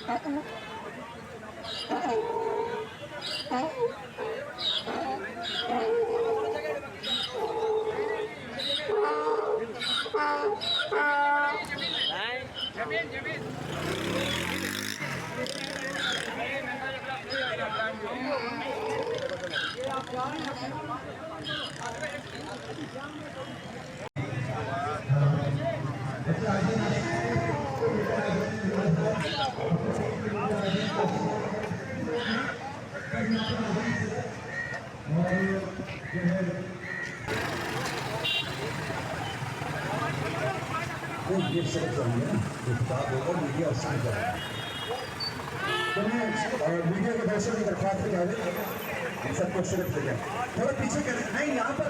ये सब चाहिए ना, किताब होगा मीडिया उसमें जाए। मीडिया के दर्शक की दरख्वास्त है सबको सुरक्षित है। थोड़ा पीछे करें, नहीं यहाँ पर